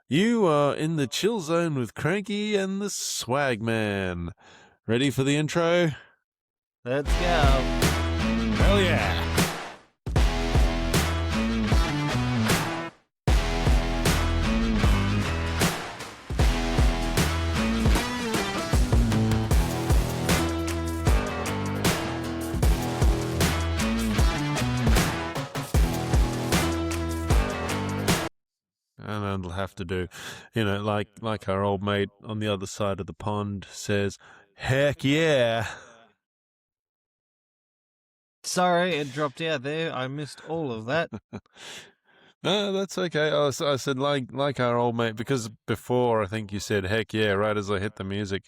You are in the chill zone with Cranky and the Swag Man. Ready for the intro? Let's go. Hell yeah! And it'll have to do, like our old mate on the other side of the pond says, heck yeah! Sorry, it dropped out there. I missed all of that. No, that's okay. I said like our old mate, because before I think you said heck yeah right as I hit the music.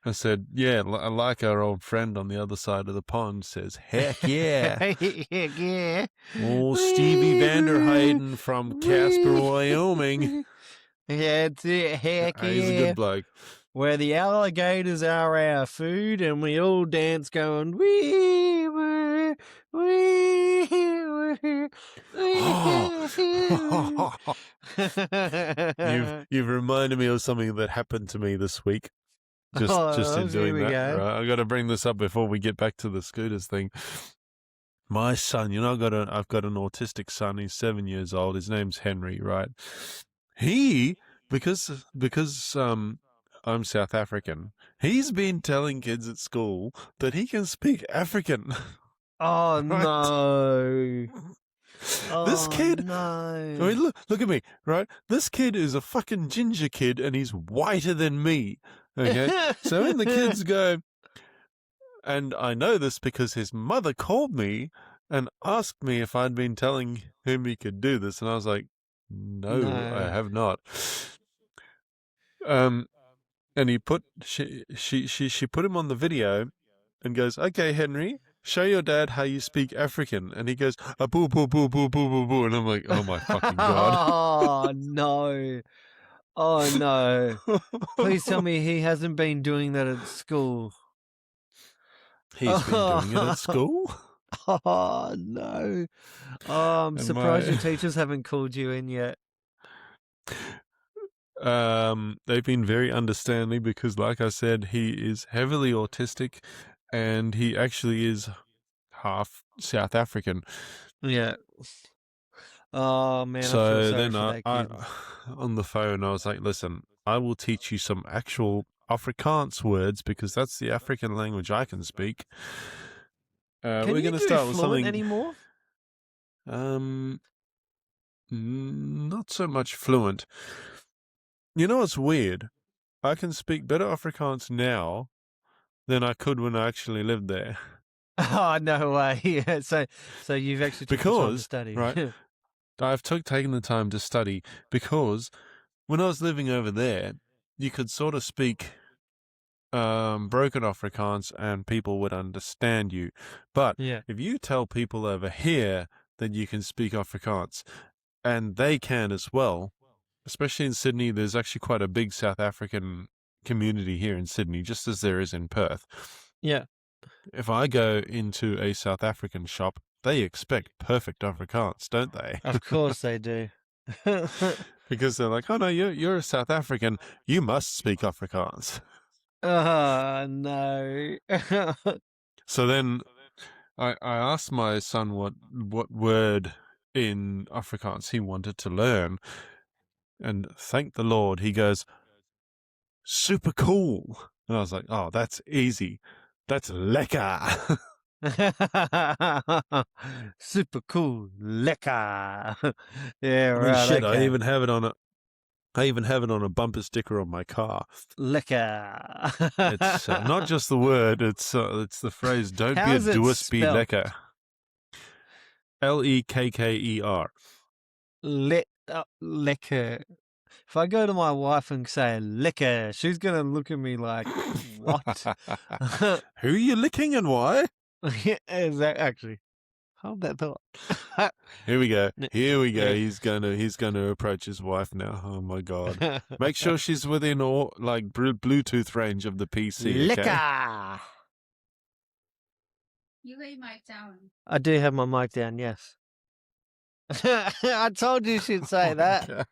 I said, yeah, like our old friend on the other side of the pond says, heck yeah. Heck yeah. Oh, Stevie Vanderheiden from Casper, Wyoming. Yeah, it's it. Heck yeah. He's a good bloke. Where the alligators are our food and we all dance going, we were, we were. You've reminded me of something that happened to me this week. Just in doing that. Right? I got to bring this up before we get back to the scooters thing. My son, I've got an autistic son. He's 7 years old. His name's Henry, right? He, because I'm South African, he's been telling kids at school that he can speak African. Oh, right? No. This kid, no. I mean, look at me, right? This kid is a fucking ginger kid and he's whiter than me. Okay. So when the kids go, and I know this because his mother called me and asked me if I'd been telling him he could do this. And I was like, no. I have not. And he she put him on the video and goes, okay, Henry, show your dad how you speak African. And he goes, boo, boo, boo, boo, boo, boo, boo. And I'm like, oh my fucking God. Oh, no. Oh, no. Please tell me he hasn't been doing that at school. He's been doing it at school? Oh, no. Oh, I'm surprised your teachers haven't called you in yet. They've been very understanding because, like I said, he is heavily autistic and he actually is half South African. Yeah. Oh, man. So I feel sorry then for that kid. on the phone, I was like, listen, I will teach you some actual Afrikaans words because that's the African language I can speak. We're going to start with something anymore. Not so much fluent. You know what's weird? I can speak better Afrikaans now than I could when I actually lived there. Oh, no way. Yeah, so you've actually taken the time to study. Right? I've taken the time to study because when I was living over there, you could sort of speak broken Afrikaans and people would understand you. But if you tell people over here that you can speak Afrikaans and they can as well, especially in Sydney, there's actually quite a big South African community here in Sydney, just as there is in Perth. Yeah. If I go into a South African shop, they expect perfect Afrikaans, don't they? Of course they do. Because they're like, oh no, you're a South African, you must speak Afrikaans. Oh, no. So then I asked my son what word in Afrikaans he wanted to learn. And thank the Lord, he goes, super cool. And I was like, oh, that's easy. That's lekker. Super cool. Lekker. Yeah, right. Shit, okay. I even have it on a bumper sticker on my car. Lekker. It's not just the word, it's the phrase, don't be a Duas, be lekker. Lekker. Lekker. If I go to my wife and say lekker, she's going to look at me like, what? Who are you licking and why? Actually, hold that thought. Here we go. He's gonna approach his wife now. Oh my God. Make sure she's within Bluetooth range of the PC. Okay? Lekker. You lay mic down. I do have my mic down, yes. I told you she'd say that.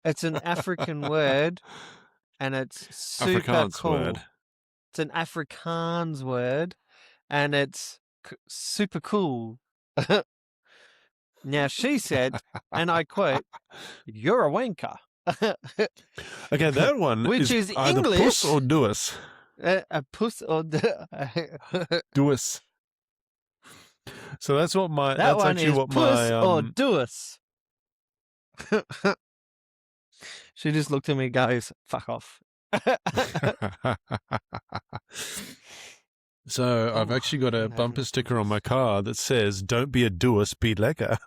It's an African word, and it's super Afrikaans cool. word. It's an Afrikaans word, and it's super cool. Now, she said, and I quote, "You're a wanker." Okay, that one Which is is either English. puss or dous. A puss or Dous. So that's what my. that That's one actually is what puss my. or dous. She just looked at me and goes, "Fuck off." So I've actually got a bumper sticker on my car that says, "Don't be a dous, be lekker."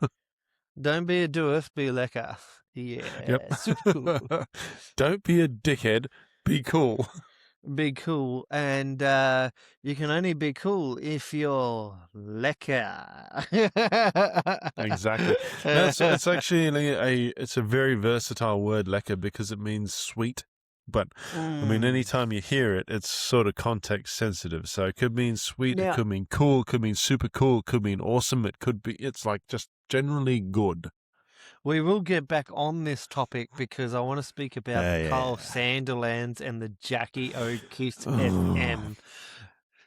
Don't be a dous, be lekker. Yeah, Yep. super cool. Don't be a dickhead, be cool. Be cool, and you can only be cool if you're lekker. Exactly. No, it's actually it's a very versatile word, lekker, because it means sweet. But I mean, anytime you hear it, it's sort of context sensitive. So it could mean sweet, Now- it could mean cool, it could mean super cool, it could mean awesome. It's like just generally good. We will get back on this topic because I want to speak about the Carl Sanderlands and the Jackie O Kiss FM.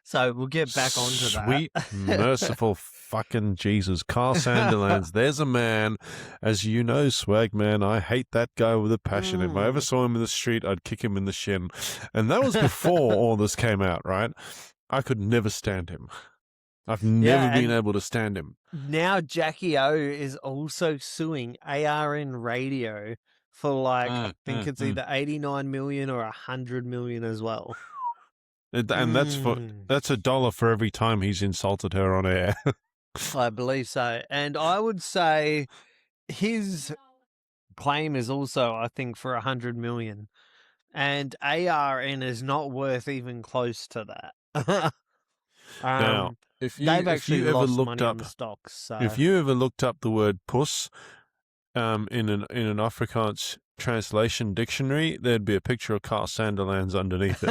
So we'll get back onto that. Sweet, merciful fucking Jesus. Carl Sanderlands, there's a man. As you know, Swag Man, I hate that guy with a passion. If I ever saw him in the street, I'd kick him in the shin. And that was before all this came out, right? I could never stand him. I've never been able to stand him. Now Jackie O is also suing ARN Radio for I think it's either 89 million or 100 million as well. And that's $1 for every time he's insulted her on air. I believe so. And I would say his claim is also, I think, for 100 million. And ARN is not worth even close to that. Now, if you lost ever looked money on up the stocks. So. if you ever looked up the word puss in an Afrikaans translation dictionary, there'd be a picture of Carl Sanderlands underneath it.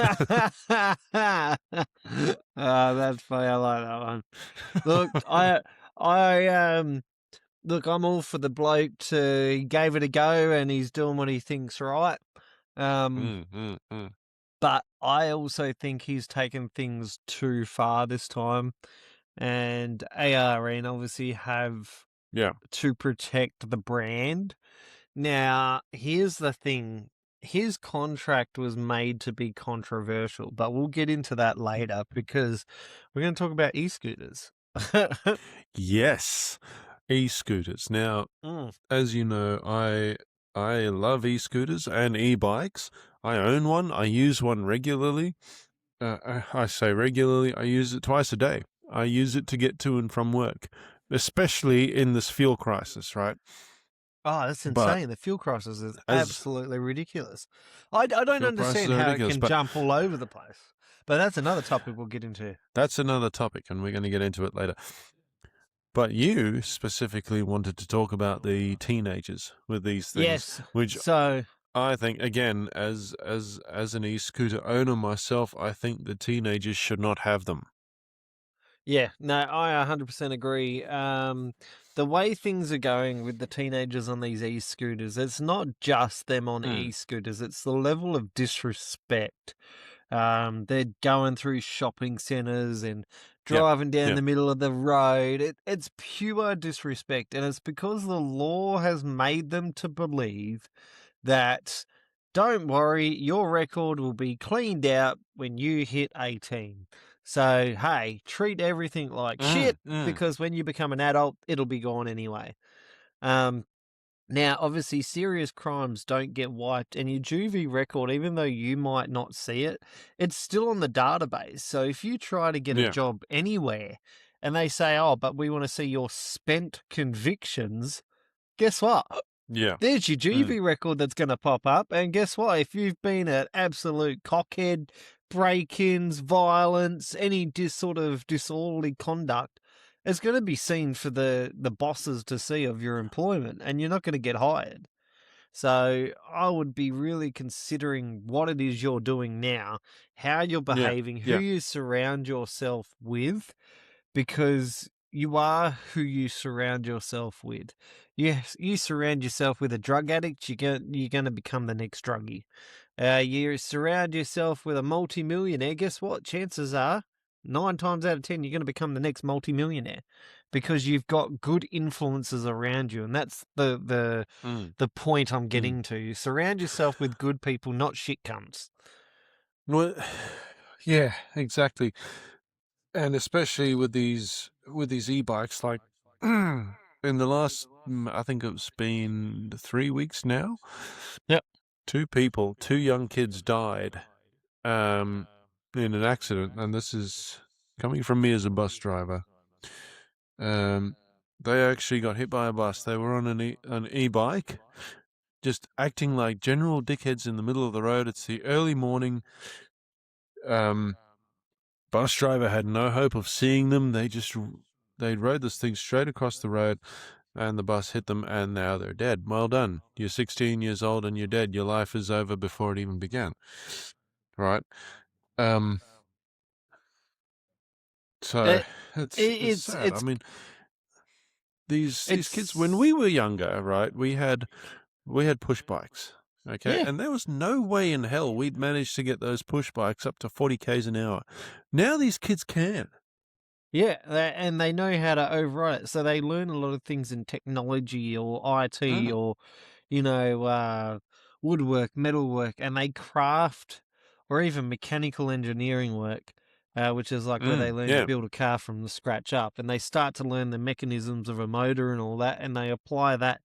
Oh, that's funny. I like that one. Look, look, I'm all for the bloke he gave it a go and he's doing what he thinks right. But I also think he's taken things too far this time. And ARN obviously have to protect the brand. Now, here's the thing. His contract was made to be controversial, but we'll get into that later because we're going to talk about e-scooters. Yes, e-scooters. Now, as you know, I love e-scooters and e-bikes. I own one. I use one regularly. I say regularly. I use it twice a day. I use it to get to and from work, especially in this fuel crisis, right? Oh, that's insane. The fuel crisis is absolutely ridiculous. I don't understand how it can jump all over the place. But that's another topic we'll get into. That's another topic, and we're going to get into it later. But you specifically wanted to talk about the teenagers with these things. Yes. Which I think, again, as an e-scooter owner myself, I think the teenagers should not have them. Yeah, no, I 100% agree. The way things are going with the teenagers on these e-scooters, it's not just them on e-scooters, it's the level of disrespect. They're going through shopping centres and driving down the middle of the road. It's pure disrespect, and it's because the law has made them to believe that, don't worry, your record will be cleaned out when you hit 18. So, hey, treat everything like shit because when you become an adult, it'll be gone anyway. Now, obviously, serious crimes don't get wiped, and your juvie record, even though you might not see it, it's still on the database. So if you try to get a job anywhere and they say, oh, but we want to see your spent convictions, guess what? Yeah. There's your juvie record that's going to pop up. And guess what? If you've been an absolute cockhead, break-ins, violence, any sort of disorderly conduct, it's going to be seen for the bosses to see of your employment, and you're not going to get hired. So I would be really considering what it is you're doing now, how you're behaving, who you surround yourself with, because you are who you surround yourself with. Yes, you surround yourself with a drug addict, you're gonna become the next druggie. You surround yourself with a multimillionaire, guess what? Chances are 9 times out of 10 you're gonna become the next multimillionaire because you've got good influences around you, and that's Mm, the point I'm mm. getting to. Surround yourself with good people, not shit cunts. Well, yeah, exactly. And especially with these e-bikes, like in the last, I think it's been 3 weeks now. Yep. Two young kids died in an accident, and this is coming from me as a bus driver. Um, they actually got hit by a bus. They were on an e-bike, just acting like general dickheads in the middle of the road. It's the early morning. Um, Bus driver had no hope of seeing them. They rode this thing straight across the road, and the bus hit them, and now they're dead. Well done. You're 16 years old and you're dead. Your life is over before it even began. Right? Um, so It, it's sad. I it's mean, these kids, when we it's were younger, right, we had push bikes. Okay, yeah. and there was no way in hell we'd manage to get those push bikes up to 40 k's an hour. Now these kids can. Yeah, and they know how to override it. So they learn a lot of things in technology or IT Mm, or, woodwork, metalwork, and they craft or even mechanical engineering work, which is like where they learn to yeah, build a car from the scratch up. And they start to learn the mechanisms of a motor and all that, and they apply that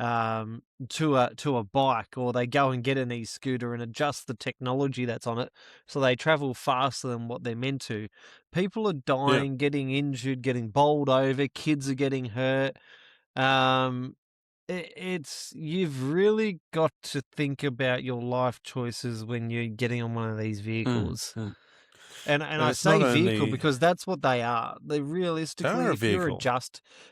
to a bike, or they go and get an e-scooter and adjust the technology that's on it so they travel faster than what they're meant to. People are yeah. dying, getting injured, getting bowled over, kids are getting hurt. um it's you've really got to think about your life choices when you're getting on one of these Mm, vehicles. mm. And And I it's not say vehicle only because that's what they are. They they are realistically, a vehicle,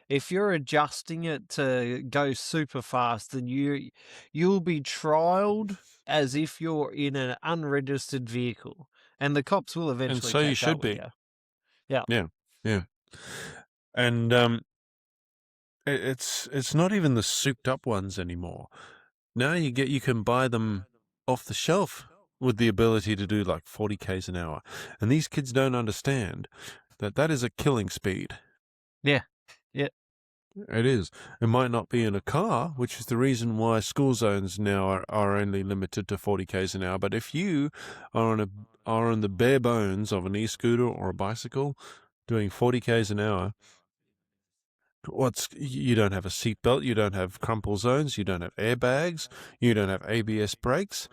if you're adjusting it to go super fast, then you'll be trialed as if you're in an unregistered vehicle, and the cops will and eventually so you catch up should with be. you. Yeah. Yeah, yeah. And it's not even the souped up ones anymore. Now you can buy them off the shelf with the ability to do like 40 k's an hour, and these kids don't understand that that is a killing speed. Yeah. Yeah. It is. It might not be in a car, which is the reason why school zones now are only limited to 40 k's an hour. But if you are on the bare bones of an e-scooter or a bicycle doing 40 k's an hour, you don't have a seatbelt, you don't have crumple zones, you don't have airbags, you don't have ABS brakes.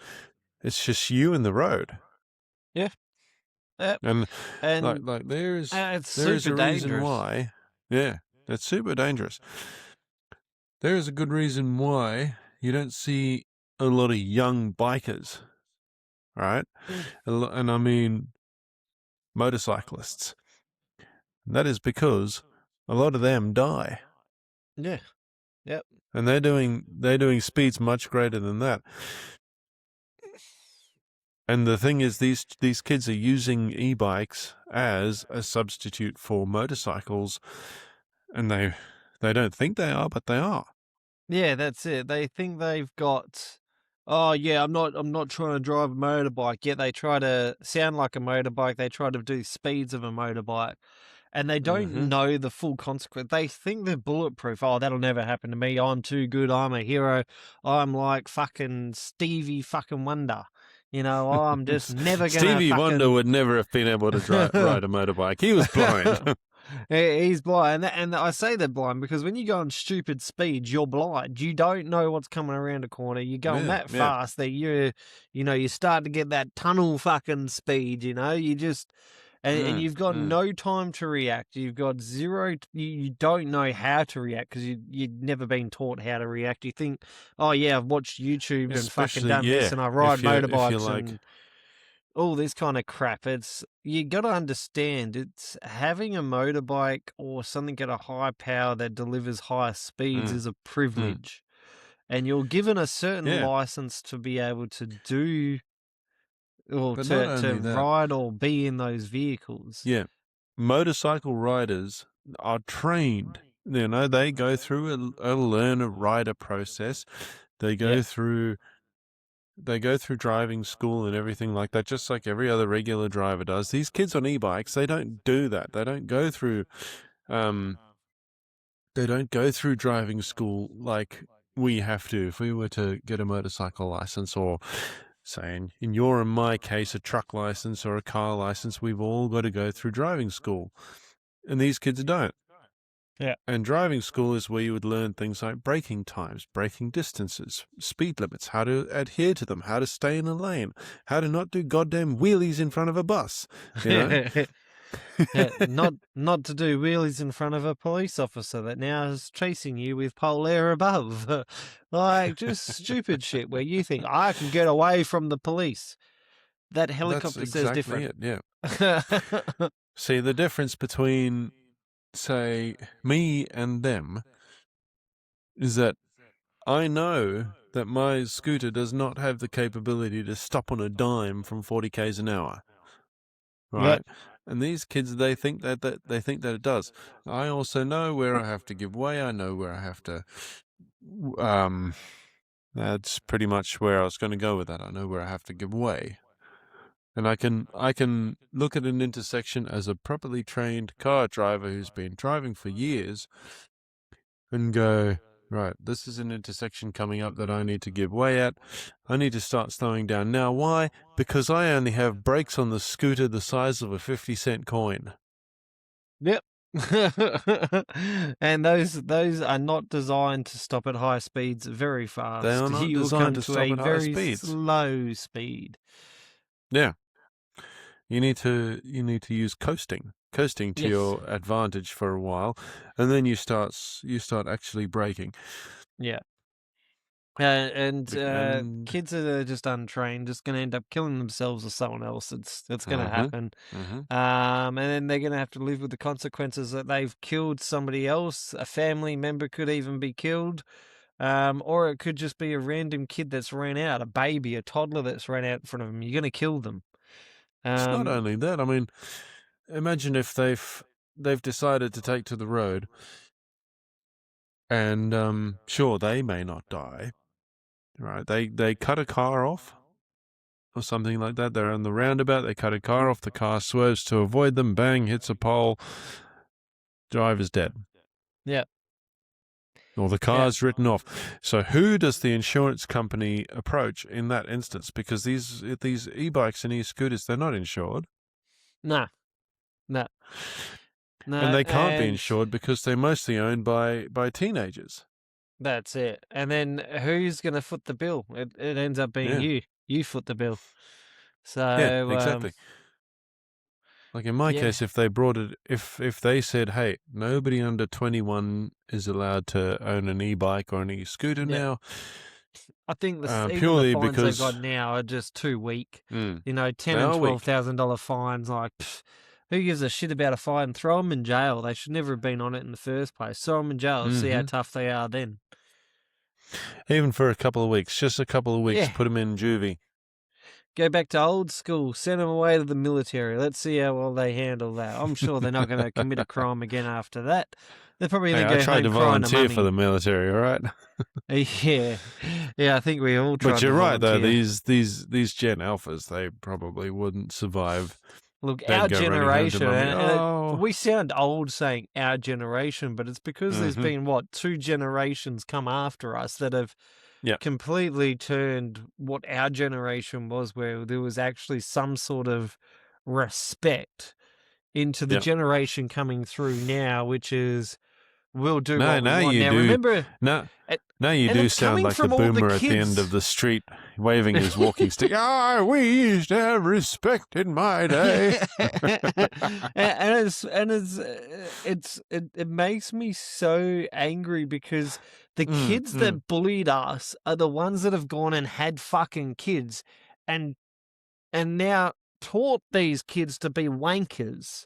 It's just you and the road. Yeah. Yep. And And like it's there is super a reason dangerous. why. Yeah, it's super dangerous. There is a good reason why you don't see a lot of young bikers, right? Mm. And I mean motorcyclists. And that is because a lot of them die, Yeah. Yep. and they're doing speeds much greater than that. And the thing is, these kids are using e-bikes as a substitute for motorcycles, and they don't think they are, but they are. Yeah, that's it. They think they've got, "Oh, yeah, I'm not trying to drive a motorbike." Yet they try to sound like a motorbike, they try to do speeds of a motorbike, and they don't Mm-hmm. know the full consequence. They think they're bulletproof. "Oh, that'll never happen to me. I'm too good. I'm a hero. I'm like fucking Stevie fucking Wonder. I'm just never gonna Stevie Wonder fucking." would never have been able to ride a motorbike. He was blind. He's blind, and I say they're blind because when you go on stupid speeds, you're blind. You don't know what's coming around a corner. You're going Yeah, that yeah. fast that you start to get that tunnel fucking speed. You just and Mm, you've got mm. no time to react. You've got zero. You don't know how to react because you've never been taught how to react. You think, oh yeah, I've watched YouTube and fucking Especially, done this, yeah, and I ride if you're motorbikes like, and all this kind of crap. It's you got to understand. It's having a motorbike or something at a high power that delivers higher speeds mm, is a mm. privilege, and you're given a certain Yeah, license to be able to do or but not to only that, ride or be in those vehicles. yeah, motorcycle riders are trained. They go through a learner-rider process. They Yeah. go through driving school and everything like that, just like every other regular driver does. These kids on e-bikes, they don't do that. Um, they don't go through driving school like we have to. If we were to get a motorcycle license, or say in your and my case, a truck license or a car license, we've all got to go through driving school. And these kids don't. Yeah. And driving school is where you would learn things like braking times, braking distances, speed limits, how to adhere to them, how to stay in a lane, how to not do goddamn wheelies in front of a bus, you know? Not to do wheelies in front of a police officer that now is chasing you with pole air above. Like, just stupid shit where you think, I can get away from the police. That That's helicopter says exactly different. it, yeah. See, the difference between, say, me and them is that I know that my scooter does not have the capability to stop on a dime from 40 k's an hour, Yep. right? And these kids, they think that it does. I also know where I have to give way. I know where I have to. That's pretty much where I was going to go with that. I know where I have to give way, and I can look at an intersection as a properly trained car driver who's been driving for years, and go, right, this is an intersection coming up that I need to give way at. I need to start slowing down now. Why? Because I only have brakes on the scooter the size of a 50-cent coin. Yep. And those are not designed to stop at high speeds very They are fast. not You will designed come to to stop a at high very speeds. slow speed. Yeah. You need to use coasting to Yes. your advantage for a while, and then you start actually braking. Yeah. And And kids that are just untrained, just going to end up killing themselves or someone else. It's going to happen. And then they're going to have to live with the consequences that they've killed somebody else. A family member could even be killed. Or it could just be a random kid that's ran out, a baby, a toddler that's ran out in front of them. You're going to kill them. it's not only that. I mean, imagine if they've decided to take to the road, and sure, they may not die, right? They cut a car off or something like that. They're on the roundabout, they cut a car off, the car swerves to avoid them, bang, hits a pole, driver's dead. Yeah. Or the car's written off. So who does the insurance company approach in that instance? Because these e-bikes and e-scooters, they're not insured. No. No. No. And they can't be And insured because they're mostly owned by teenagers. that's it. And then who's going to foot the bill? It ends up being Yeah. you. You foot the bill. Yeah, So, exactly. Like in my yeah. case, if they brought it, if they said, hey, nobody under 21 is allowed to own an e-bike or an e-scooter Yeah. now, I think even the purely fines they've because got now are just too weak. You know, $10,000 they and are weak. $12,000 fines. Like, who gives a shit about a fine? Throw them in jail. They should never have been on it in the first place. Throw them in jail. See how tough they are then. Even for a couple of weeks, just a couple of weeks, Yeah. put them in juvie. Go back to old school. Send them away to the military. Let's see how well they handle that. I'm sure they're not going to commit a crime again after that. They're probably going Hey, to I go tried to home crying to volunteer for mummy. the military, all right? Yeah, yeah. I think we all tried. But you're to right, though. volunteer. These Gen Alphas, they probably wouldn't survive. Look, They'd our go running home to generation, mummy. and we sound old saying our generation, but it's because there's been, what, 2 generations come after us that have completely turned what our generation was, where there was actually some sort of respect, into the generation coming through now, which is, we'll do what we Now want. you Now, do. remember, Now you and do it's sound coming like the from all the boomer at the end kids. of the street waving his walking stick. We used to have respect in my day. It makes me so angry because the kids that bullied us are the ones that have gone and had fucking kids and now taught these kids to be wankers,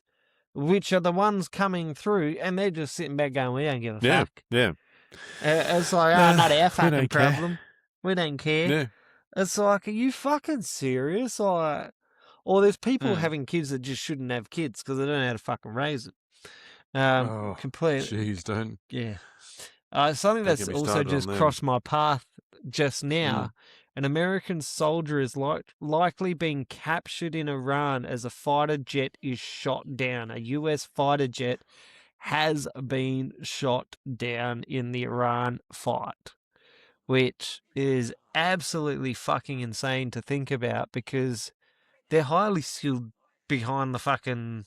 which are the ones coming through, and they're just sitting back going, we don't give a fuck. Yeah. It's like, not our fucking problem. We don't care. Yeah. It's like, are you fucking serious? Or there's people having kids that just shouldn't have kids because they don't know how to fucking raise them. Oh, Completely, jeez, don't yeah. Something get that's me also started on just them. crossed my path just Mm. now. An American soldier is likely being captured in Iran as a fighter jet is shot down. A US fighter jet has been shot down in the Iran fight, which is absolutely fucking insane to think about because they're highly skilled behind the fucking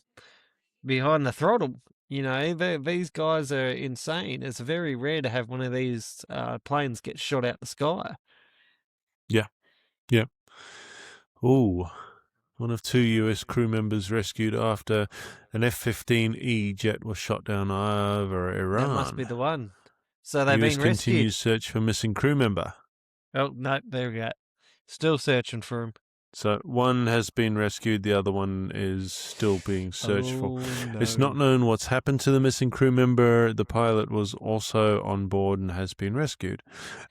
behind the throttle. You know, these guys are insane. It's very rare to have one of these planes get shot out the sky. Yeah, yeah. Oh, one of 2 US crew members rescued after an F-15E jet was shot down over That must be Iran. the one. So they've US been rescued. continues search for missing crew member. Oh, no, there we go. Still searching for him. So one has been rescued, the other one is still being searched for. Oh, It's no. not known what's happened to the missing crew member. The pilot was also on board and has been rescued.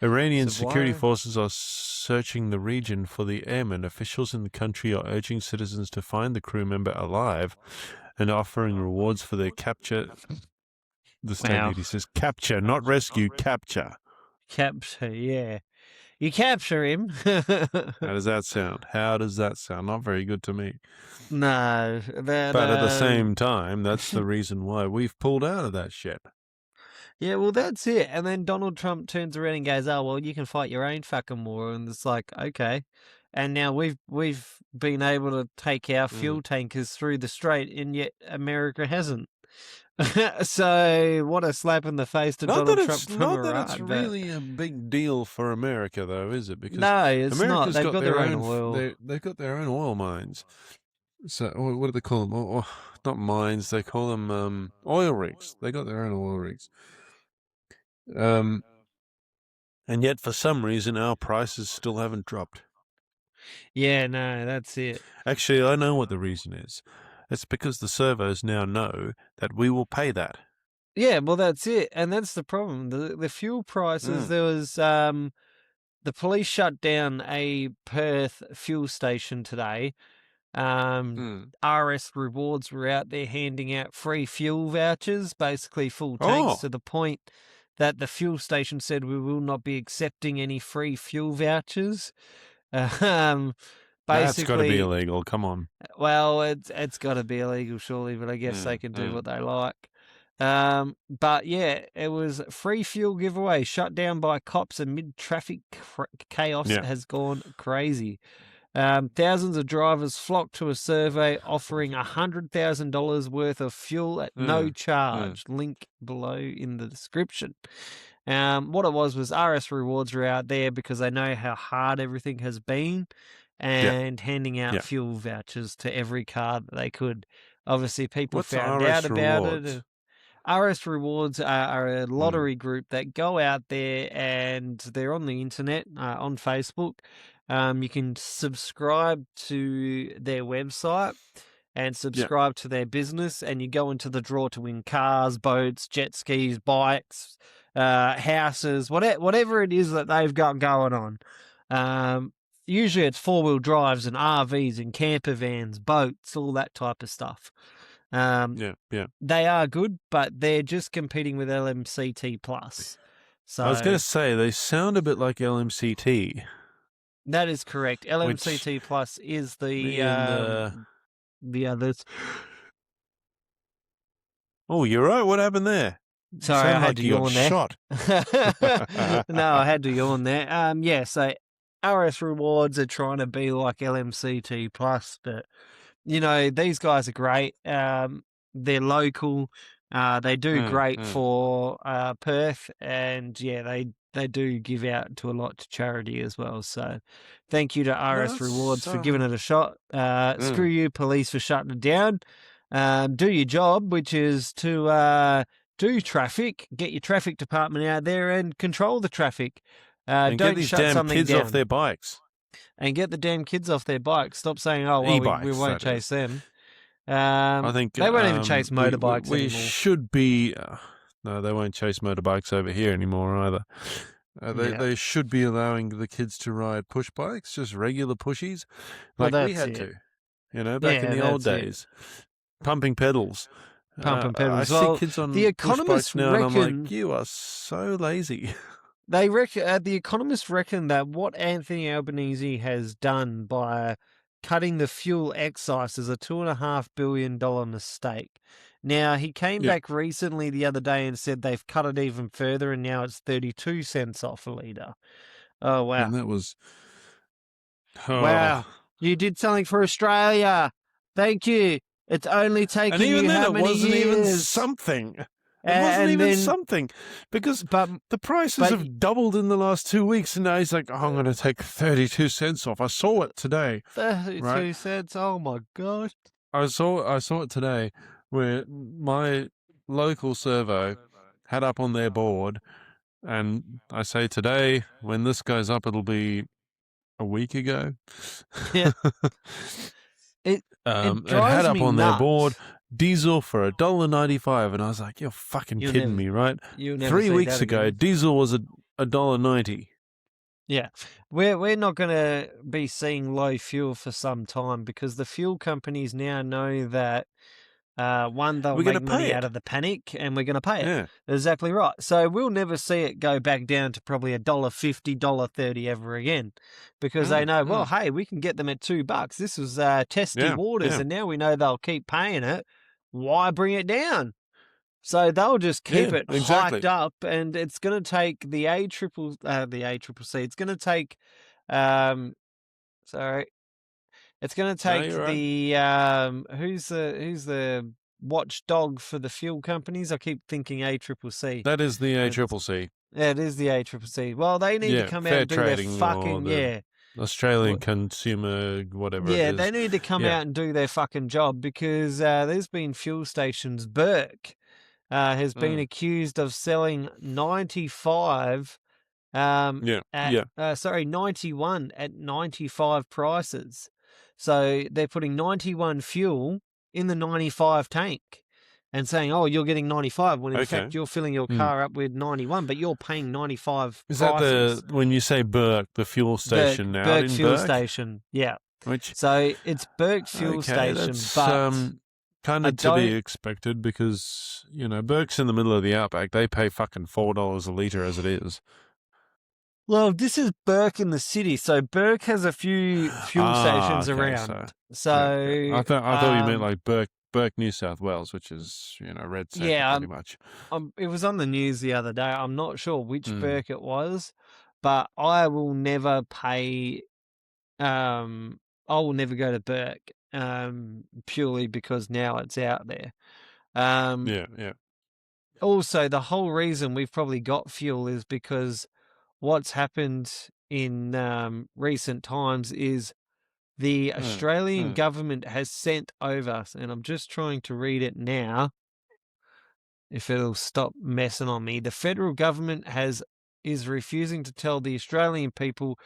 Iranian So security why? forces are searching the region for the airman. Officials in the country are urging citizens to find the crew member alive and offering rewards for their capture. The state Wow. media says capture, not rescue, capture. Capture, yeah. You capture him. How does that sound? How does that sound? Not very good to me. No, that But at the same time, that's the reason why we've pulled out of that shit. yeah, well, that's it. And then Donald Trump turns around and goes, "Oh, well, you can fight your own fucking war." And it's like, okay. And now we've been able to take our Mm. fuel tankers through the strait, and yet America hasn't. So what a slap in the face to Not that Donald it's Trump from not that it's Iran. But really a big deal for America, though, is it? Because no, it's not. America's They've got got their their own own oil. they've got their own oil mines. So what do they call them? Not mines. They call them oil rigs. They got their own oil rigs. Um, and yet for some reason our prices still haven't dropped. Yeah, no, that's it. Actually, I know what the reason is. It's because the servos now know that we will pay that. Yeah, well, that's it, and that's the problem. The fuel prices. Mm. There was the police shut down a Perth fuel station today. Mm. RS Rewards were out there handing out free fuel vouchers, basically full tanks, Oh, to the point that the fuel station said we will not be accepting any free fuel vouchers. Um, that's got to be basically, illegal. Come on. well, it's got to be illegal, surely, but I guess they Mm. can do Mm. what they like. But yeah, it was free fuel giveaway shut down by cops amid traffic chaos Yeah. has gone crazy. Thousands of drivers flocked to a survey offering $100,000 worth of fuel at no Mm. Mm. charge. Link below in the description. What it was RS Rewards were out there because they know how hard everything has been Yeah. and handing out Yeah. fuel vouchers to every car that they could. Obviously, people What's found out RS about rewards? it. RS Rewards are a Mm. lottery group that go out there and they're on the internet, on Facebook. You can subscribe to their website and Yeah. subscribe to their business, and you go into the draw to win cars, boats, jet skis, bikes, houses, whatever it is that they've got going on. Usually it's four-wheel drives and RVs and camper vans, boats, all that type of stuff. Yeah. Yeah. They are good, but they're just competing with LMCT Plus. I was going So to say they sound a bit like LMCT, that is correct. which LMCT Plus is me and the others. oh, you're right. What happened there? You Sorry, I sound had like to you got yawn there. shot. No, I had to yawn there. Yeah, so RS Rewards are trying to be like LMCT Plus, but you know, these guys are great. They're local. They do Mm. great Mm. for Perth, and yeah, they do give out to a lot to charity as well. So, thank you to No, RS Rewards for giving it a shot. Screw Mm. you, police, for shutting it down. Do your job, which is to do traffic, get your traffic department out there and control the traffic. And get Don't these shut damn something kids off down, their bikes. and get the damn kids off their bikes. Stop saying, "Oh well, we E-bikes, won't that chase is. them." I think They won't even chase motorbikes we anymore. should be. No, they won't chase motorbikes over here anymore either. Yeah. They should be allowing the kids to ride push bikes, just regular pushies, Well, like we that's had it. to. Back in Yeah, the old that's it. days, pumping pedals. pumping I pedals. see Well, kids the on push bikes economists now, and I'm like, reckon you are so lazy. they reckon the economists reckon that what Anthony Albanese has done by cutting the fuel excise is a $2.5 billion mistake. Now he came Yeah, back recently the other day and said they've cut it even further, and now it's 32 cents off a litre. Oh wow. and that was Wow. oh. You did something for Australia. Thank you. It's only And taken even you then, how it many wasn't even years? something. It wasn't And even then, something because but, the prices but, have doubled in the last 2 weeks, and now he's like, oh, I'm going to take 32 cents off. I saw it today, right? 32 cents. Oh my God. I saw it today where my local servo had up on their board, and I say today, when this goes up, it'll be a week ago. Yeah. It It had drives up me on their board nuts. diesel for $1.95, and I was like, "You're fucking You'll kidding never, me, right?" you'll never Three see weeks that ago, again. diesel was a $1.90. Yeah. We're not going to be seeing low fuel for some time because the fuel companies now know that one, they'll We're gonna make pay money out it. of the panic, and we're going to pay it. Yeah. Exactly right. So we'll never see it go back down to probably $1.50, $1.30 ever again, because they Mm, know, well, mm. hey, we can get them at $2. This was testy Yeah. waters, Yeah. and now we know they'll keep paying it. Why bring it down? So they'll just keep Yeah. it hiked Exactly. up, and it's going to take the A triple C. It's going to take, um, sorry, it's going to No, take you're right. the who's the watchdog for the fuel companies? I keep thinking A triple C. That is the It's ACCC. Yeah, it is the A triple C. Well, they need to Yeah, come out fair and do their trading, or fucking the yeah. Australian wh- consumer, whatever it Yeah, they is. need to come Yeah. out and do their fucking job because there's been fuel stations. Burke has been Mm. accused of selling 95 Yeah. at Yeah. 91 at 95 prices. So they're putting 91 fuel in the 95 tank and saying, "Oh, you're getting 95," when in Okay. fact you're filling your Mm. car up with 91, but you're paying 95 Is that prices. when you say Burke, the fuel station out Burke in fuel Burke? station. Yeah. Which, So it's Burke fuel okay, station, that's but kind I of to be don't. expected because, Burke's in the middle of the outback. They pay fucking $4 a litre as it is. Well, this is Burke in the city, so Burke has a few fuel Ah, stations okay, so around. yeah, yeah. So, I thought you meant like Burke, New South Wales, which is, red sector yeah, pretty much. it was on the news the other day. I'm not sure which Mm, Burke it was, but I will never pay. I will never go to Burke, purely because now it's out there. Um, yeah, yeah. Also, the whole reason we've probably got fuel is because what's happened in recent times is the Mm, Australian mm. government has sent over, and I'm just trying to read it now, if it'll stop messing on me. The federal government is refusing to tell the Australian people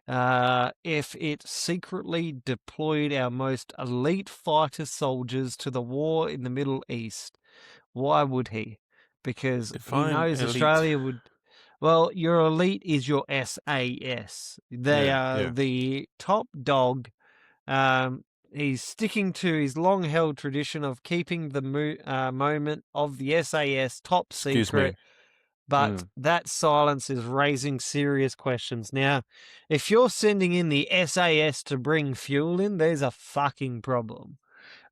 if it secretly deployed our most elite fighter soldiers to the war in the Middle East. Why would he? Because he Define knows elite. Australia would. Well, your elite is your SAS. They Yeah, are yeah. the top dog. He's sticking to his long held tradition of keeping the moment of the SAS top Excuse me. secret, but Mm. that silence is raising serious questions. Now, if you're sending in the SAS to bring fuel in, there's a fucking problem.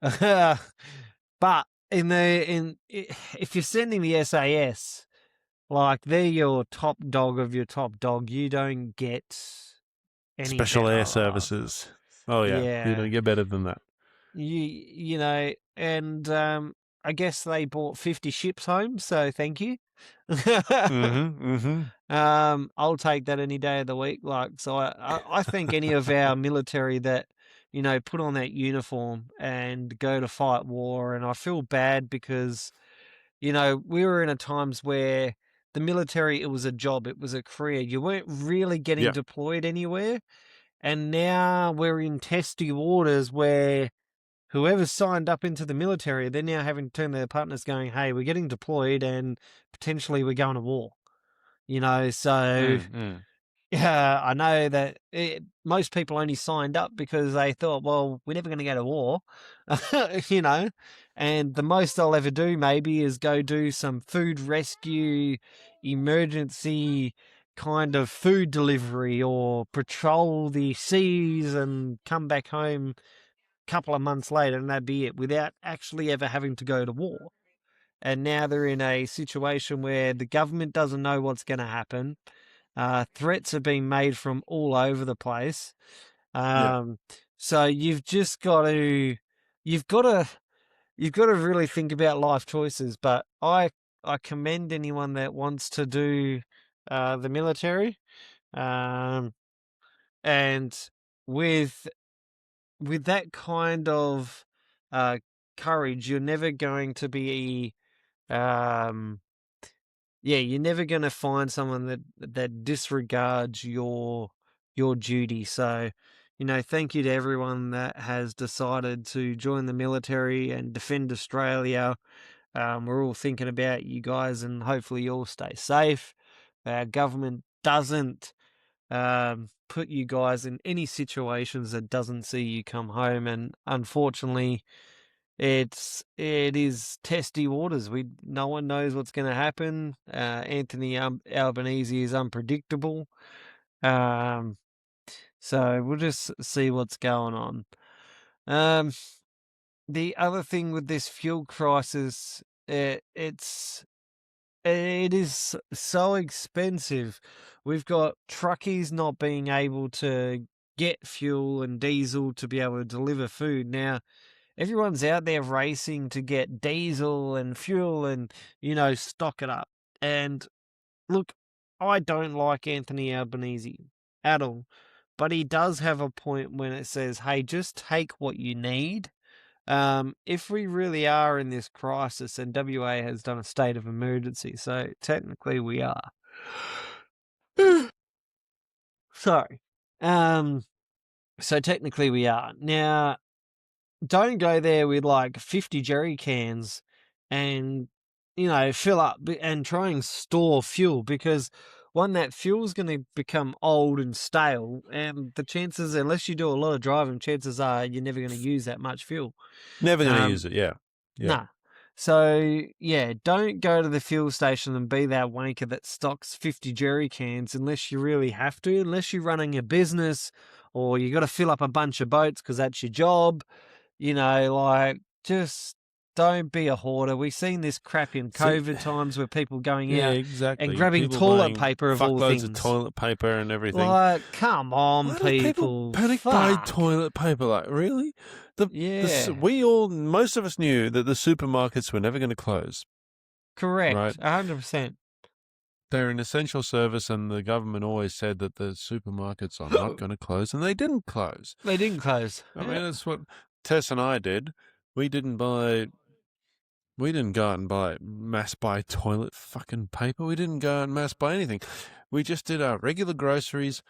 But if you're sending the SAS, like they're your top dog of your top dog, you don't get any Special air better. services. Oh yeah, you Yeah. don't get better than that. And I guess they bought 50 ships home, so thank you. Mm-hmm. Mm-hmm. I'll take that any day of the week. Like, so I think any of our military that, put on that uniform and go to fight war, and I feel bad because, we were in a times where the military, it was a job, it was a career. You weren't really getting Yeah. deployed anywhere. And now we're in testy waters where whoever's signed up into the military, they're now having to turn their partners going, hey, we're getting deployed and potentially we're going to war. So Mm, mm. Yeah, I know that most people only signed up because they thought, well, we're never going to go to war, you know, and the most they'll ever do maybe is go do some food rescue, emergency kind of food delivery or patrol the seas and come back home a couple of months later and that'd be it without actually ever having to go to war. And now they're in a situation where the government doesn't know what's going to happen. Threats are being made from all over the place. Yeah. Um, so you've got to, you've got to really think about life choices. But I commend anyone that wants to do the military. Um, and with with that kind of uh, courage, you're never going to be um, yeah, you're never going to find someone that disregards your duty. So, thank you to everyone that has decided to join the military and defend Australia. We're all thinking about you guys, and hopefully you all stay safe. Our government doesn't put you guys in any situations that doesn't see you come home, and unfortunately, it is testy waters. No one knows what's going to happen. Anthony Albanese is unpredictable. Um, so we'll just see what's going on. Um, the other thing with this fuel crisis, it is so expensive. We've got truckies not being able to get fuel and diesel to be able to deliver food now. Everyone's out there racing to get diesel and fuel and, stock it up. And look, I don't like Anthony Albanese at all, but he does have a point when it says, hey, just take what you need. If we really are in this crisis, and WA has done a state of emergency, so technically we are. Sorry. Um, so technically we are. Now, don't go there with like 50 jerry cans and fill up and try and store fuel, because one, that fuel's going to become old and stale, and the chances, unless you do a lot of driving, chances are you're never going to use that much fuel. Never going to use um it. Yeah. Yeah. nah. So yeah, don't go to the fuel station and be that wanker that stocks 50 jerry cans unless you really have to, unless you're running a business or you got to fill up a bunch of boats because that's your job. Just don't be a hoarder. We've seen this crap in See, COVID times where people going yeah, out and exactly. grabbing People toilet buying paper of all fuckloads of things. toilet paper and everything. Like, come on, Why do people people. panic buy Fuck. toilet paper? Like, really? Yeah, Most of us knew that the supermarkets were never going to close, right? correct. 100%. They're an essential service, and the government always said that the supermarkets are not going to close, and they didn't close. They didn't close. I mean, that's what Tess and I did. We didn't go out and mass buy toilet fucking paper. We didn't go out and mass buy anything. We just did our regular groceries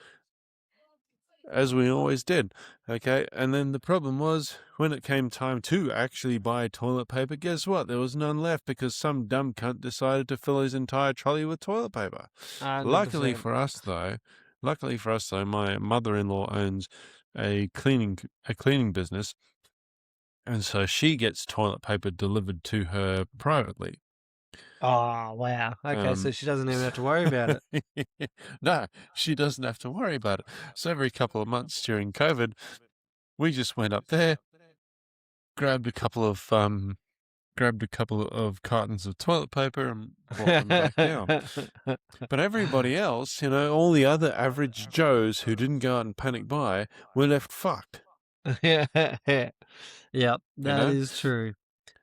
as we always did. Okay. And then the problem was when it came time to actually buy toilet paper, guess what? There was none left because some dumb cunt decided to fill his entire trolley with toilet paper. 100%. Luckily for us though, my mother-in-law owns a cleaning business. And so she gets toilet paper delivered to her privately. Oh, wow. Okay, so she doesn't even have to worry about it. No, she doesn't have to worry about it. So every couple of months during COVID, we just went up there, grabbed a couple of cartons of toilet paper and brought them back down. But everybody else, all the other average Joes who didn't go out and panic buy were left fucked. Yep, that is true.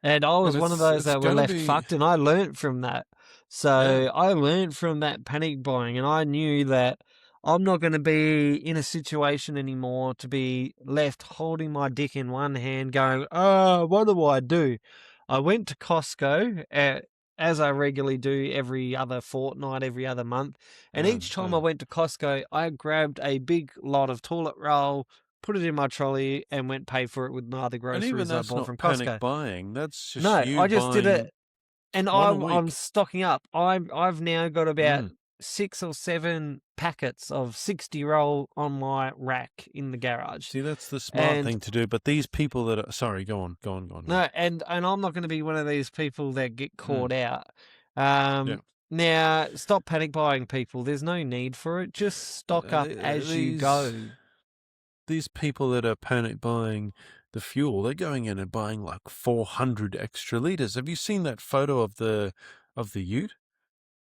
And I was And one of those that were left fucked, and I learnt from that. So Yeah. I learnt from that panic buying, and I knew that I'm not going to be in a situation anymore to be left holding my dick in one hand going, oh, what do I do? I went to Costco, as I regularly do every other fortnight, every other month. And each time I went to Costco, I grabbed a big lot of toilet roll, put it in my trolley, and went pay for it with my other And even groceries I that's bought not from panic Costco. buying. That's just No, you I just did buying it, and one a I'm week. stocking up. I've now got about Mm. 6 or 7 packets of 60-roll on my rack in the garage. See, that's the smart And thing to do. But these people that are sorry, go on. no, and I'm not going to be one of these people that get caught out. Yeah. Now, stop panic buying, people. There's no need for it. Just stock up as you go. These people that are panic buying the fuel, they're going in and buying like 400 extra liters. Have you seen that photo of the ute?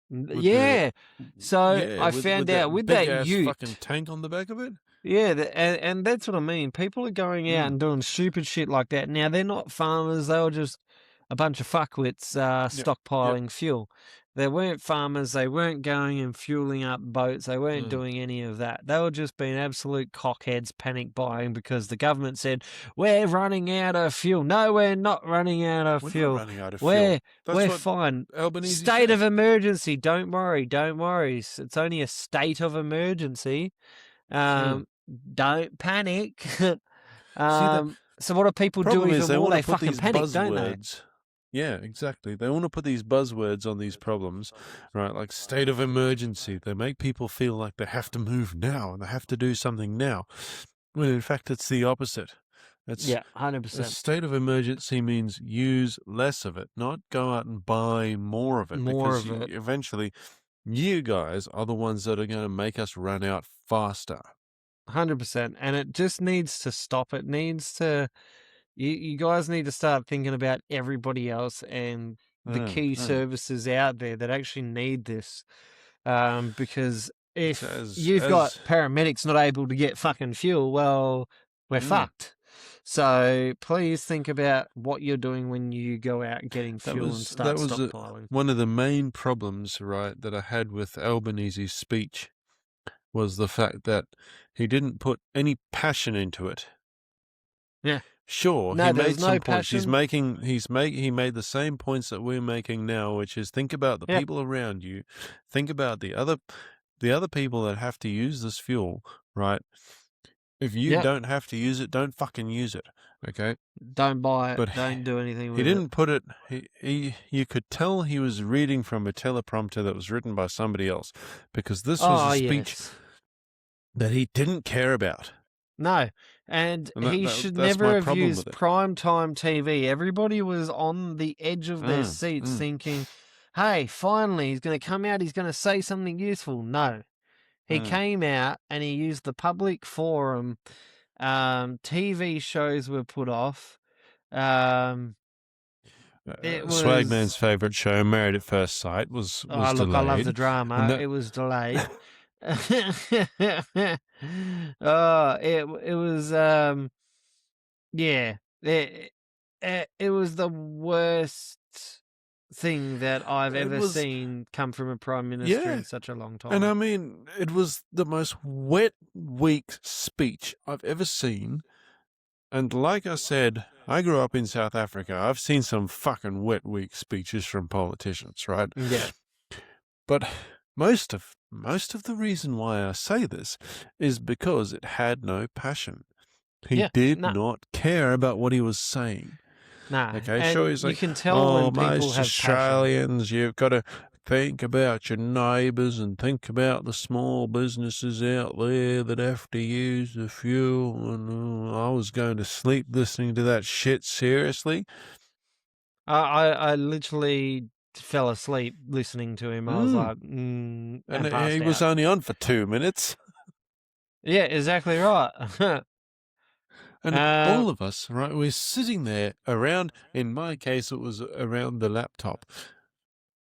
With Yeah. So I with found out that with big that ass fucking ute. tank on the back of it. Yeah, and that's what I mean. People are going out and doing stupid shit like that. Now, they're not farmers. They were just a bunch of fuckwits Yep. stockpiling fuel. They weren't farmers. They weren't going and fueling up boats. They weren't doing any of that. They were just being absolute cockheads, panic buying because the government said, we're running out of fuel. No, we're not running out of We're fuel. not running out of fuel. We're fine. Albanese State said. of emergency. Don't worry. Don't worry. It's only a state of emergency. Don't panic. So what do people do Problem is even they more? want They to put fucking these panic, don't they? buzzwords. Yeah, exactly. They want to put these buzzwords on these problems, right? Like state of emergency. They make people feel like they have to move now and they have to do something now. When in fact it's the opposite. It's Yeah, a 100%. state of emergency means use less of it, not go out and buy more of it. More because of it. eventually you guys are the ones that are going to make us run out faster. 100%. And it just needs to stop. It needs to. You guys need to start thinking about everybody else and the key services out there that actually need this. Because if you've got paramedics not able to get fucking fuel, well, we're fucked. So please think about what you're doing when you go out getting fuel and start stockpiling. One of the main problems, right, that I had with Albanese's speech was the fact that he didn't put any passion into it. Yeah. Sure, no, he made some points. Passion. He made the same points that we're making now, which is think about the people around you, think about the other people that have to use this fuel, right? If you don't have to use it, don't fucking use it, okay? Don't buy it. But don't do anything with it. He didn't put it. You could tell he was reading from a teleprompter that was written by somebody else, because this was a speech that he didn't care about. No, and he should never have used primetime TV. Everybody was on the edge of their seats thinking, hey, finally, he's going to come out, he's going to say something useful. No. He came out and he used the public forum. TV shows were put off. Swagman's favourite show, Married at First Sight, was delayed. Look, I love the drama. It was delayed. It was it was the worst thing that I've ever seen come from a prime minister in such a long time. And I mean, it was the most wet, weak speech I've ever seen. And like I said, I grew up in South Africa. I've seen some fucking wet, weak speeches from politicians, right? Yeah. But most of the reason why I say this is because it had no passion. He did not care about what he was saying. Nah. Okay, and sure, he's like, you can tell when people most have Australians, passion. you've got to think about your neighbours and think about the small businesses out there that have to use the fuel. And I was going to sleep listening to that shit, seriously. I literally fell asleep listening to him. I was like, and he was only on for 2 minutes. Yeah, exactly right. And all of us, right, we're sitting there around, in my case, it was around the laptop.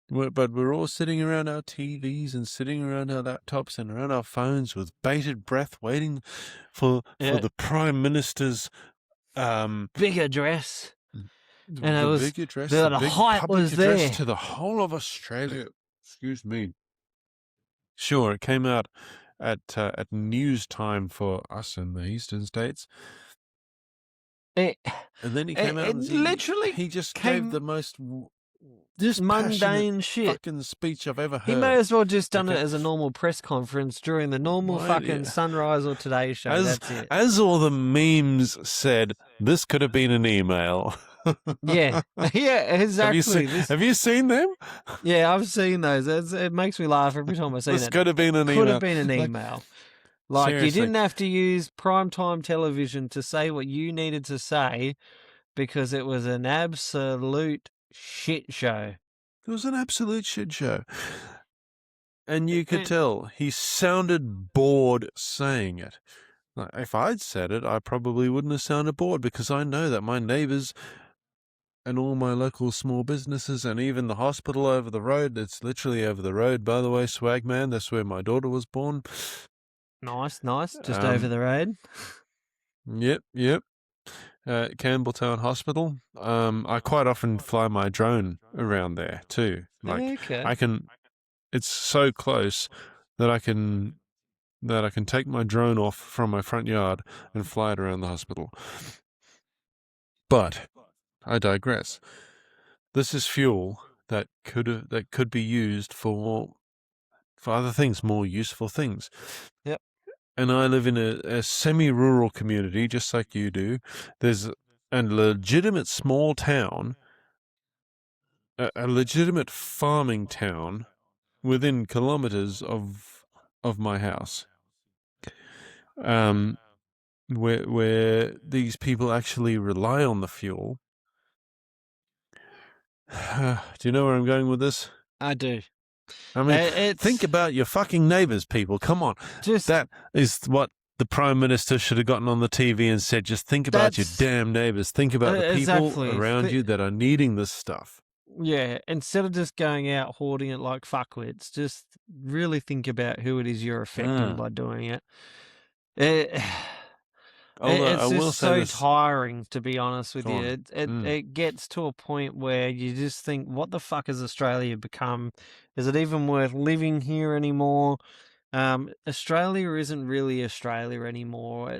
But we're all sitting around our TVs and sitting around our laptops and around our phones with bated breath, waiting for the Prime Minister's big address. And it was big address, the big hype was there to the whole of Australia. Excuse me. Sure, it came out at news time for us in the eastern states. And then he came out and he just gave the most mundane shit fucking speech I've ever heard. He may as well just done it as a normal press conference during the normal fucking Sunrise or Today show. That's it. As all the memes said, this could have been an email. Yeah, yeah, exactly. Have you seen them? Yeah, I've seen those. It makes me laugh every time I see This that. could have been an Could have email. been an Like, email. Like, you seriously, didn't have to use primetime television to say what you needed to say because it was an absolute shit show. it was an absolute shit show. And you could And- tell he sounded bored saying it. Like, if I'd said it, I probably wouldn't have sounded bored because I know that my neighbours and all my local small businesses and even the hospital over the road, it's literally over the road, by the way, Swagman, that's where my daughter was born. Nice, just over the road. Yep. Campbelltown Hospital. I quite often fly my drone around there too. Like Okay. it's so close that I can take my drone off from my front yard and fly it around the hospital. But I digress. This is fuel that could be used for other things, more useful things. Yep. And I live in a semi-rural community, just like you do. There's a legitimate small town, a legitimate farming town within kilometers of my house. Where these people actually rely on the fuel. Do you know where I'm going with this? I do. I mean, It's think about your fucking neighbors, people. Come on. just That is what the Prime Minister should have gotten on the TV and said, just think about your That's- damn neighbors. Think about the people exactly. around you that are needing this stuff. Yeah, instead of just going out hoarding it like fuckwits, just really think about who it is you're affecting by doing it. It Although it's I will just say so this. tiring, to be honest with Go you. on. It gets to a point where you just think, what the fuck has Australia become? Is it even worth living here anymore? Australia isn't really Australia anymore.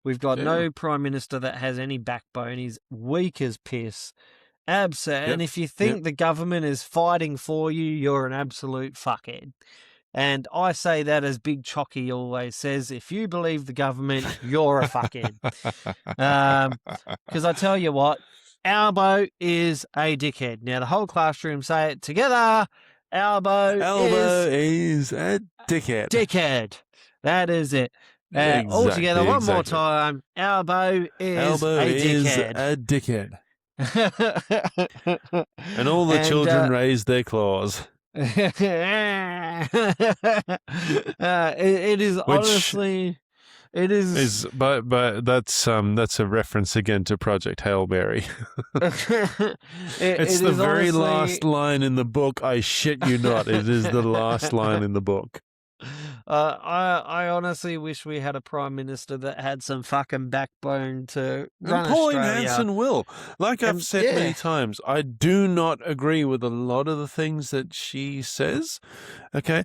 We've got Yeah. no prime minister that has any backbone. He's weak as piss. And Yep. if you think the government is fighting for you, you're an absolute fuckhead. And I say that as Big Chocky always says, if you believe the government, you're a fuckhead. Because I tell you what, Albo is a dickhead. Now, the whole classroom say it together. Albo is a dickhead. Dickhead. That is it. Exactly, All together, one more exactly. time. Albo is a dickhead. And all the children raise their claws. it is Which honestly, it is. But that's a reference again to Project Hail Mary. It's the very last line in the book. I shit you not. It is the last line in the book. I honestly wish we had a prime minister that had some fucking backbone to run And Pauline Australia. Hanson will. Like I've said many times, I do not agree with a lot of the things that she says. Okay.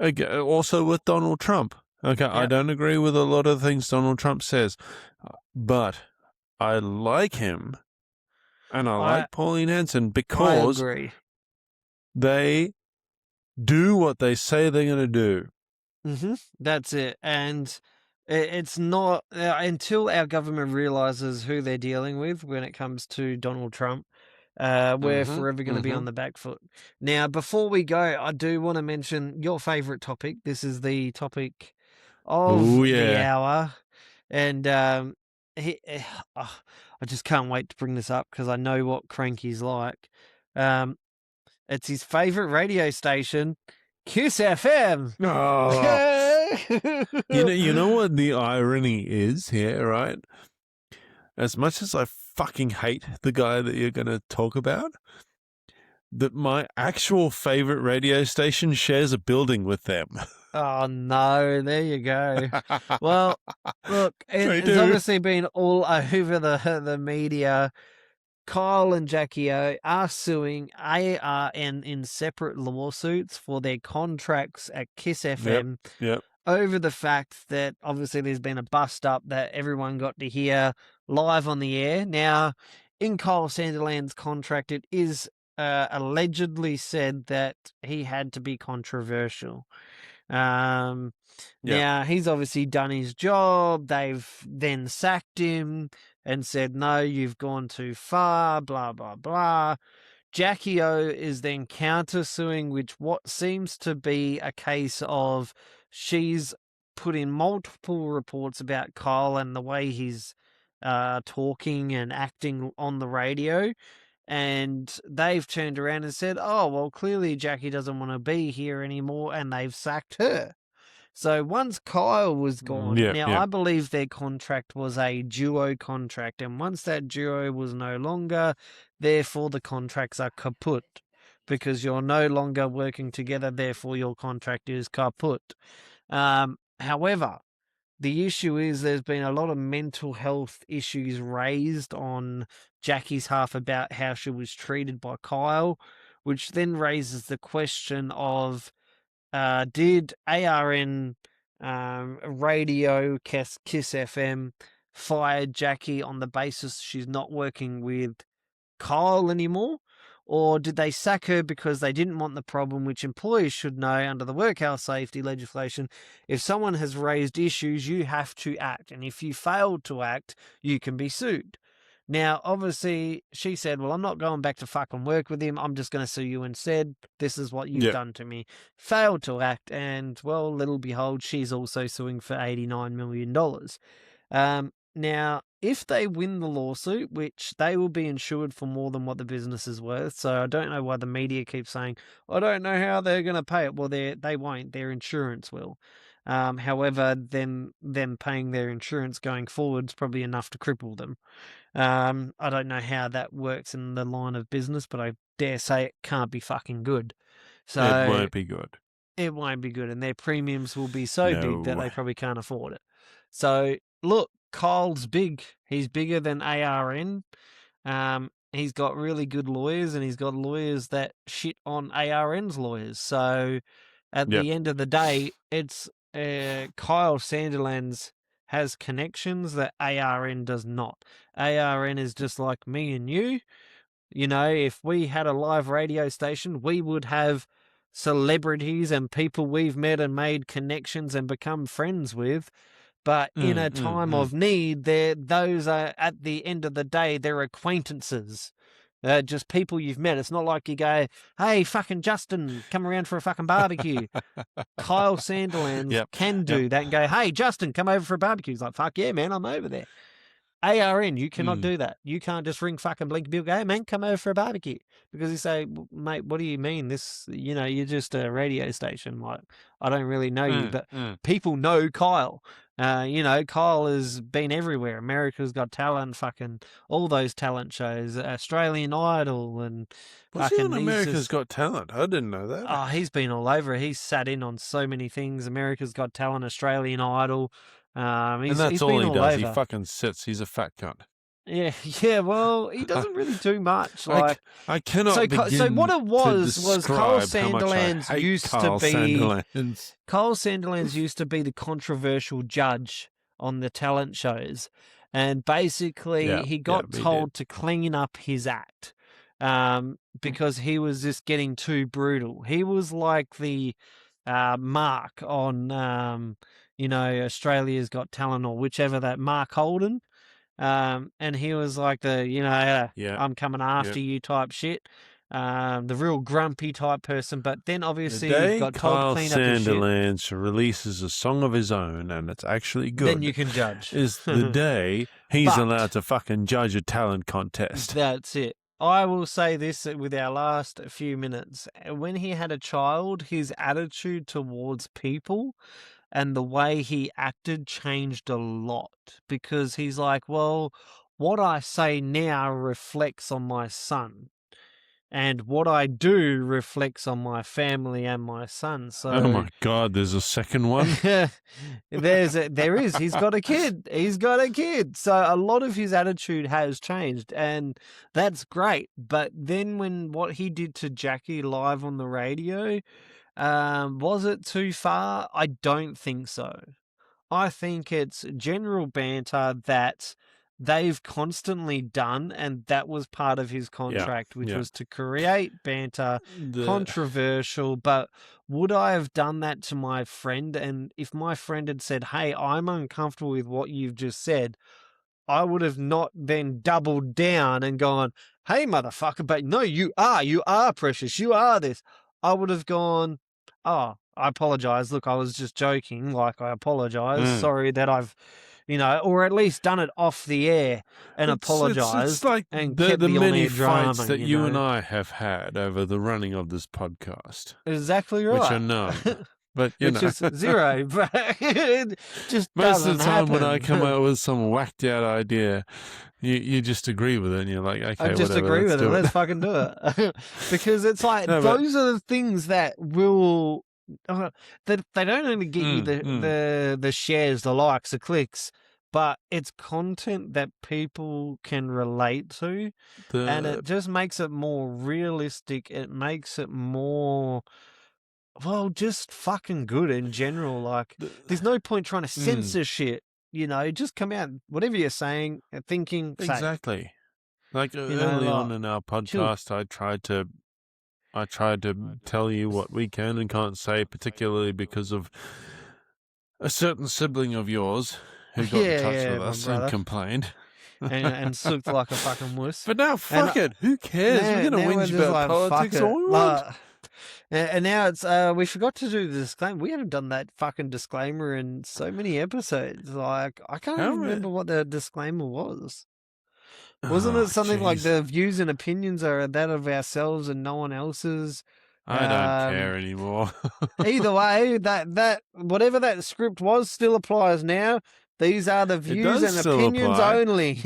Also with Donald Trump. Okay. Yep. I don't agree with a lot of the things Donald Trump says, but I like him and I like Pauline Hanson because they do what they say they're going to do. Mm-hmm. That's it. And it's not until our government realizes who they're dealing with when it comes to Donald Trump, we're forever going to be on the back foot. Now, before we go, I do want to mention your favorite topic. This is the topic of the hour. And I just can't wait to bring this up because I know what Cranky's like. It's his favorite radio station, Kiss FM. Oh. you know what the irony is here, right? As much as I fucking hate the guy that you're going to talk about, that my actual favorite radio station shares a building with them. Oh, no. There you go. Well, look, it's obviously been all over the media. Kyle and Jackie O are suing ARN in separate lawsuits for their contracts at Kiss FM over the fact that obviously there's been a bust up that everyone got to hear live on the air. Now, in Kyle Sandilands' contract, it is allegedly said that he had to be controversial. Now, he's obviously done his job. They've then sacked him. and said, no, you've gone too far, blah, blah, blah. Jackie O is then countersuing, which what seems to be a case of she's put in multiple reports about Kyle and the way he's talking and acting on the radio. And they've turned around and said, oh, well, clearly Jackie doesn't want to be here anymore, and they've sacked her. So once Kyle was gone, Yeah, now yeah. I believe their contract was a duo contract, and once that duo was no longer, therefore the contracts are kaput because you're no longer working together, therefore your contract is kaput. However, the issue is there's been a lot of mental health issues raised on Jackie's half about how she was treated by Kyle, which then raises the question of did ARN Radio Kiss FM fire Jackie on the basis she's not working with Kyle anymore? Or did they sack her because they didn't want the problem, which employers should know under the workhouse safety legislation? If someone has raised issues, you have to act. And if you fail to act, you can be sued. Now, obviously, she said, well, I'm not going back to fucking work with him. I'm just going to sue you instead. This is what you've done to me. Failed to act. And, well, little behold, she's also suing for $89 million. Now, if they win the lawsuit, which they will be insured for more than what the business is worth, so I don't know why the media keeps saying, I don't know how they're going to pay it. Well, they won't. Their insurance will. However, them paying their insurance going forward is probably enough to cripple them. I don't know how that works in the line of business, but I dare say it can't be fucking good. So It won't be good. It won't be good, and their premiums will be so big that No. they probably can't afford it. So look, Kyle's big. He's bigger than ARN. He's got really good lawyers, and he's got lawyers that shit on ARN's lawyers. So at Yep. the end of the day, it's Kyle Sandilands has connections that ARN does not. ARN is just like me and you. You know, if we had a live radio station, we would have celebrities and people we've met and made connections and become friends with. But in a time of need, those are, at the end of the day, they're acquaintances. Just people you've met. It's not like you go, hey, fucking Justin, come around for a fucking barbecue. Kyle Sandilands can do that and go, hey, Justin, come over for a barbecue. He's like, fuck yeah, man, I'm over there. ARN, you cannot do that. You can't just ring fucking Blinky Bill, go, hey, man, come over for a barbecue. Because you say, mate, what do you mean? This, you're just a radio station. Like, I don't really know you, but people know Kyle. Kyle has been everywhere. America's Got Talent, fucking all those talent shows, Australian Idol, and Was he fucking on America's Got Talent? I didn't know that. Oh, he's been all over. He's sat in on so many things. America's Got Talent, Australian Idol. And that's he's all been he all does. over. He fucking sits. He's a fat cunt. Yeah. Well, he doesn't really do much. Like I cannot begin. So what it was Kyle describe how much I Sandilands hate used Kyle to be. Sandilands. Kyle Sandilands used to be the controversial judge on the talent shows, and basically he got told to clean up his act, because he was just getting too brutal. He was like the Mark on Australia's Got Talent, or whichever, that Mark Holden. And he was like the, I'm coming after you type shit. The real grumpy type person. But then obviously he got told to clean up his shit. Sandilands releases a song of his own and it's actually good. Then you can judge. Is the day he's allowed to fucking judge a talent contest. That's it. I will say this with our last few minutes. When he had a child, his attitude towards people and the way he acted changed a lot, because he's like, well, what I say now reflects on my son, and what I do reflects on my family and my son. So, oh my God, there's a second one. there is. He's got a kid. So a lot of his attitude has changed, and that's great. But then what he did to Jackie live on the radio, was it too far? I don't think so. I think it's general banter that they've constantly done, and that was part of his contract, which was to create banter, controversial. But would I have done that to my friend? And if my friend had said, hey, I'm uncomfortable with what you've just said, I would have not then doubled down and gone, hey, motherfucker, but no, you are precious. You are this. I would have gone, oh, I apologize. Look, I was just joking. Like, I apologize. Sorry that I've, or at least done it off the air and apologized like and the kept the many on-air fights drama, that you and I have had over the running of this podcast, Exactly right. which are none. But which is zero, but it just most of doesn't the time when I happen. come out with some whacked out idea, you just agree with it, and you're like, okay, I just whatever, agree with it. do Let's fucking do it. Because it's like No, but- those are the things that will that they don't only get you the shares, the likes, the clicks, but it's content that people can relate to, and it just makes it more realistic. It makes it more, well, just fucking good in general. Like, there's no point trying to censor shit. Just come out, whatever you're saying, thinking, say. Exactly. Like early on in our podcast, I tried to tell you what we can and can't say, particularly because of a certain sibling of yours who got in touch with us and complained. and sooked like a fucking wuss. But now, fuck it. Who cares? We're going to whinge about politics all we want. And now it's, we forgot to do the disclaimer. We haven't done that fucking disclaimer in so many episodes. Like, I can't even remember what the disclaimer was. Wasn't it something like the views and opinions are that of ourselves and no one else's? I don't care anymore. Either way, that whatever that script was still applies now. These are the views and opinions only.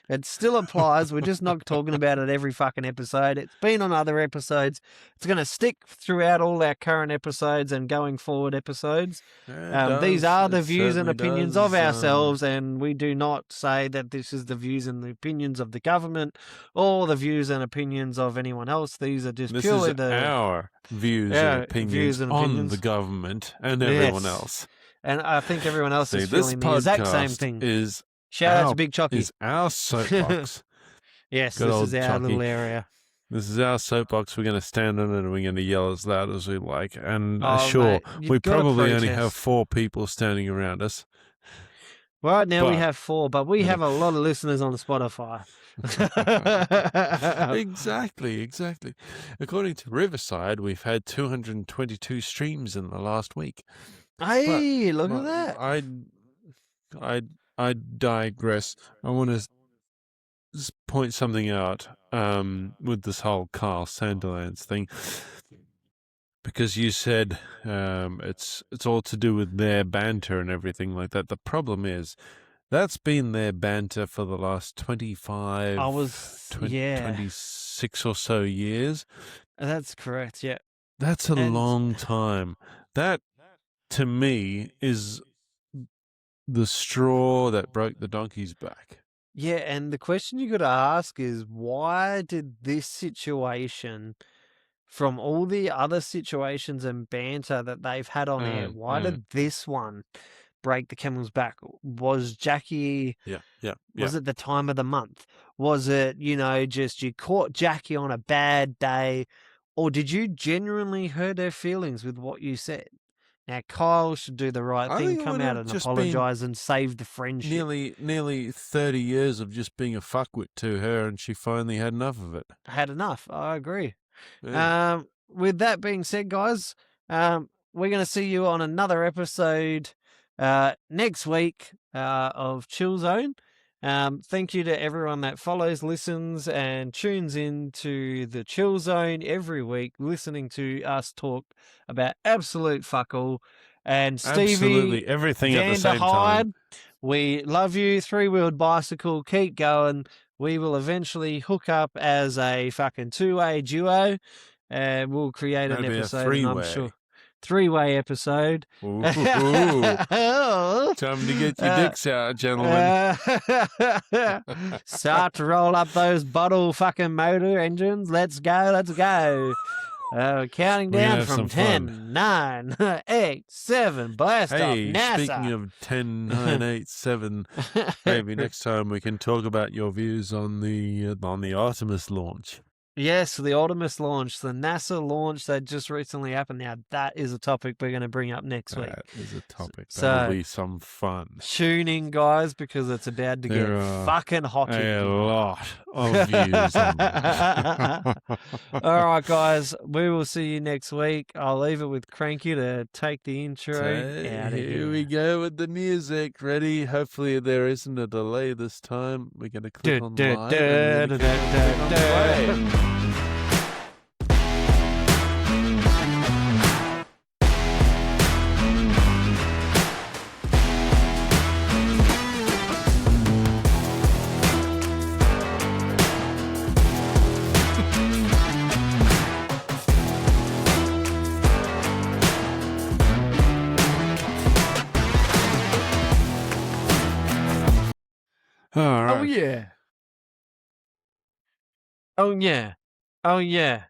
It still applies. We're just not talking about it every fucking episode. It's been on other episodes. It's going to stick throughout all our current episodes and going forward episodes. These are the views and opinions of ourselves, and we do not say that this is the views and the opinions of the government or the views and opinions of anyone else. These are just purely our views and opinions on the government and everyone else. And I think everyone else is feeling the exact same thing. Shout out to Big Chocky. Is our soapbox. Yes, this is our little area. This is our soapbox. We're going to stand on it and we're going to yell as loud as we like. And mate, we probably only have 4 people standing around us. Right now we have 4, but we have a lot of listeners on Spotify. Exactly. According to Riverside, we've had 222 streams in the last week. Hey, look at that. I digress. I want to point something out with this whole Carl Sandilands thing, because you said it's all to do with their banter and everything like that. The problem is that's been their banter for the last 26 or so years. That's correct, yeah. That's a long time. That, to me, is the straw that broke the donkey's back. Yeah, and the question you got to ask is, why did this situation, from all the other situations and banter that they've had on air, why did this one break the camel's back? Was Jackie... Was it the time of the month? Was it, just you caught Jackie on a bad day? Or did you genuinely hurt her feelings with what you said? Now, Kyle should do the right thing, come out and apologise and save the friendship. Nearly 30 years of just being a fuckwit to her, and she finally had enough of it. Had enough, I agree. Yeah. With that being said, guys, we're going to see you on another episode next week of Chill Zone. Thank you to everyone that follows, listens, and tunes in to the Chill Zone every week, listening to us talk about absolute fuck all. And Stevie, absolutely everything at the same time. We love you. 3-wheeled bicycle, keep going. We will eventually hook up as a fucking 2-way duo, and we'll create an episode. And I'm sure 3-way episode. Ooh. Time to get your dicks out, gentlemen. Start to roll up those bottle fucking motor engines. Let's go. Counting down from 10, 9, 8, 7, blast off, NASA. Speaking of 10, 9, 8, 7, maybe next time we can talk about your views on the Artemis launch. Yes, the Artemis launch, the NASA launch that just recently happened. Now, that is a topic we're going to bring up next week. That is a topic. So, That'll be some fun. Tune in, guys, because it's about to get There are fucking hot in a here. lot of views on that. All right, guys, we will see you next week. I'll leave it with Cranky to take the intro out of Here we go with the music. Ready? Hopefully there isn't a delay this time. We're going to click on live and we're going to click on play. All right. Oh, yeah. Oh, yeah. Oh, yeah.